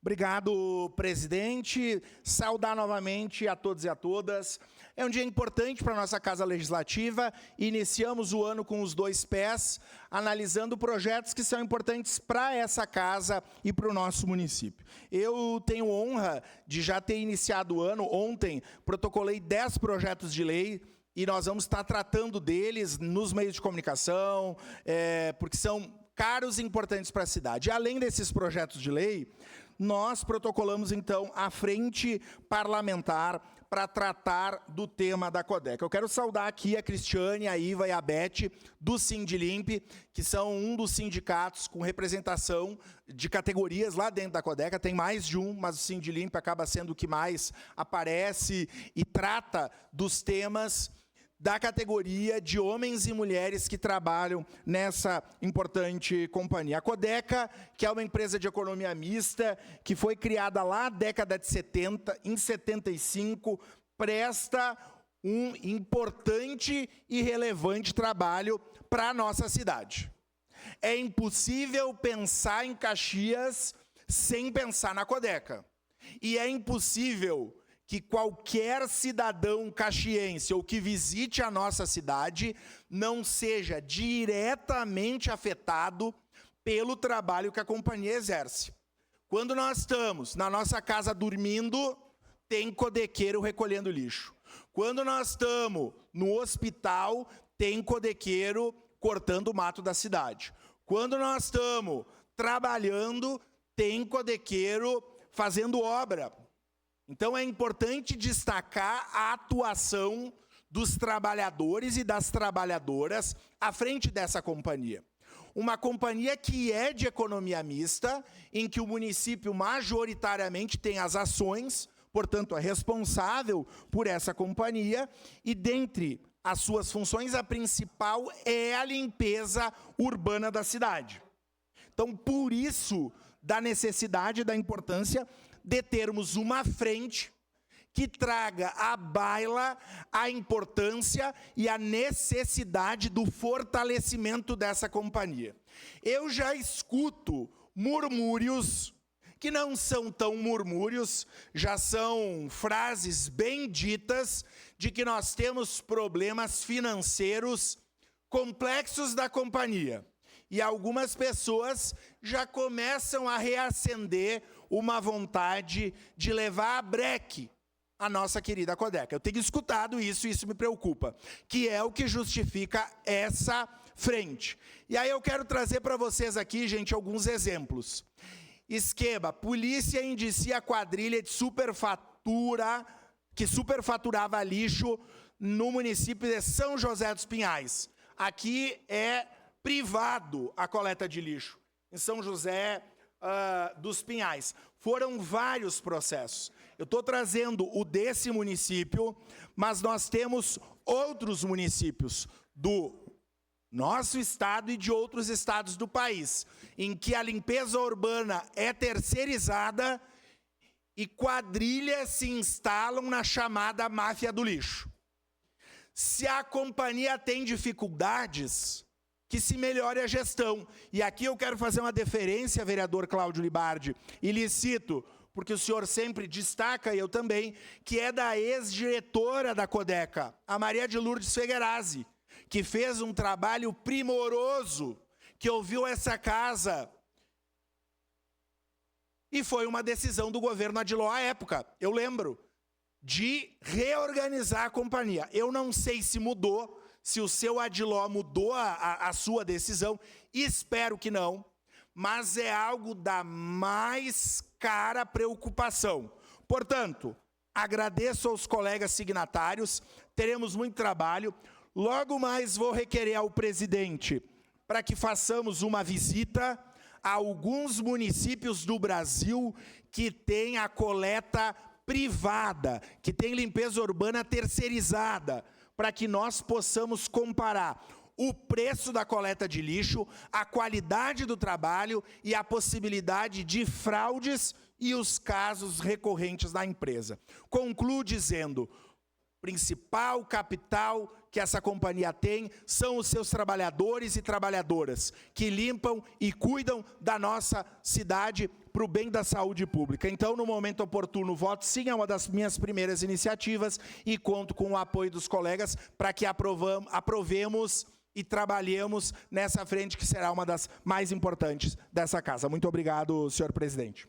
Obrigado, presidente. Saudar novamente a todos e a todas. É um dia importante para a nossa Casa Legislativa. Iniciamos o ano com os dois pés, analisando projetos que são importantes para essa casa e para o nosso município. Eu tenho honra de já ter iniciado o ano. Ontem, protocolei 10 projetos de lei, e nós vamos estar tratando deles nos meios de comunicação, porque são caros e importantes para a cidade. Além desses projetos de lei, nós protocolamos, então, a frente parlamentar para tratar do tema da Codeca. Eu quero saudar aqui a Cristiane, a Iva e a Beth, do Sindilimp, que são um dos sindicatos com representação de categorias lá dentro da Codeca. Tem mais de um, mas o Sindilimp acaba sendo o que mais aparece e trata dos temas da categoria de homens e mulheres que trabalham nessa importante companhia. A Codeca, que é uma empresa de economia mista, que foi criada lá na década de 70, em 75, presta um importante e relevante trabalho para a nossa cidade. É impossível pensar em Caxias sem pensar na Codeca. E é impossível que qualquer cidadão caxiense ou que visite a nossa cidade não seja diretamente afetado pelo trabalho que a companhia exerce. Quando nós estamos na nossa casa dormindo, tem codequeiro recolhendo lixo. Quando nós estamos no hospital, tem codequeiro cortando o mato da cidade. Quando nós estamos trabalhando, tem codequeiro fazendo obra. Então, é importante destacar a atuação dos trabalhadores e das trabalhadoras à frente dessa companhia. Uma companhia que é de economia mista, em que o município majoritariamente tem as ações, portanto, é responsável por essa companhia, e dentre as suas funções, a principal é a limpeza urbana da cidade. Então, por isso, da necessidade, da importância de termos uma frente que traga à baila a importância e a necessidade do fortalecimento dessa companhia. Eu já escuto murmúrios, que não são tão murmúrios, já são frases bem ditas, de que nós temos problemas financeiros complexos da companhia. E algumas pessoas já começam a reacender uma vontade de levar a breque a nossa querida Codeca. Eu tenho escutado isso e isso me preocupa, que é o que justifica essa frente. E aí eu quero trazer para vocês aqui, gente, alguns exemplos. Esquema: polícia indicia a quadrilha de que superfaturava lixo no município de São José dos Pinhais. Aqui é privado a coleta de lixo, em São José dos Pinhais. Foram vários processos. Eu estou trazendo o desse município, mas nós temos outros municípios do nosso estado e de outros estados do país, em que a limpeza urbana é terceirizada e quadrilhas se instalam na chamada máfia do lixo. Se a companhia tem dificuldades, que se melhore a gestão. E aqui eu quero fazer uma deferência, vereador Cláudio Libardi, e lhe cito, porque o senhor sempre destaca, e eu também, que é da ex-diretora da Codeca, a Maria de Lourdes Feguerazzi, que fez um trabalho primoroso, que ouviu essa casa. E foi uma decisão do governo Adiló à época, eu lembro, de reorganizar a companhia. Eu não sei se mudou, se o seu Adiló mudou a sua decisão, espero que não, mas é algo da mais cara preocupação. Portanto, agradeço aos colegas signatários, teremos muito trabalho. Logo mais vou requerer ao presidente para que façamos uma visita a alguns municípios do Brasil que têm a coleta privada, que tem limpeza urbana terceirizada, para que nós possamos comparar o preço da coleta de lixo, a qualidade do trabalho e a possibilidade de fraudes e os casos recorrentes da empresa. Concluo dizendo, principal capital que essa companhia tem são os seus trabalhadores e trabalhadoras, que limpam e cuidam da nossa cidade para o bem da saúde pública. Então, no momento oportuno, voto sim, é uma das minhas primeiras iniciativas e conto com o apoio dos colegas para que aprovemos e trabalhemos nessa frente que será uma das mais importantes dessa casa. Muito obrigado, senhor presidente.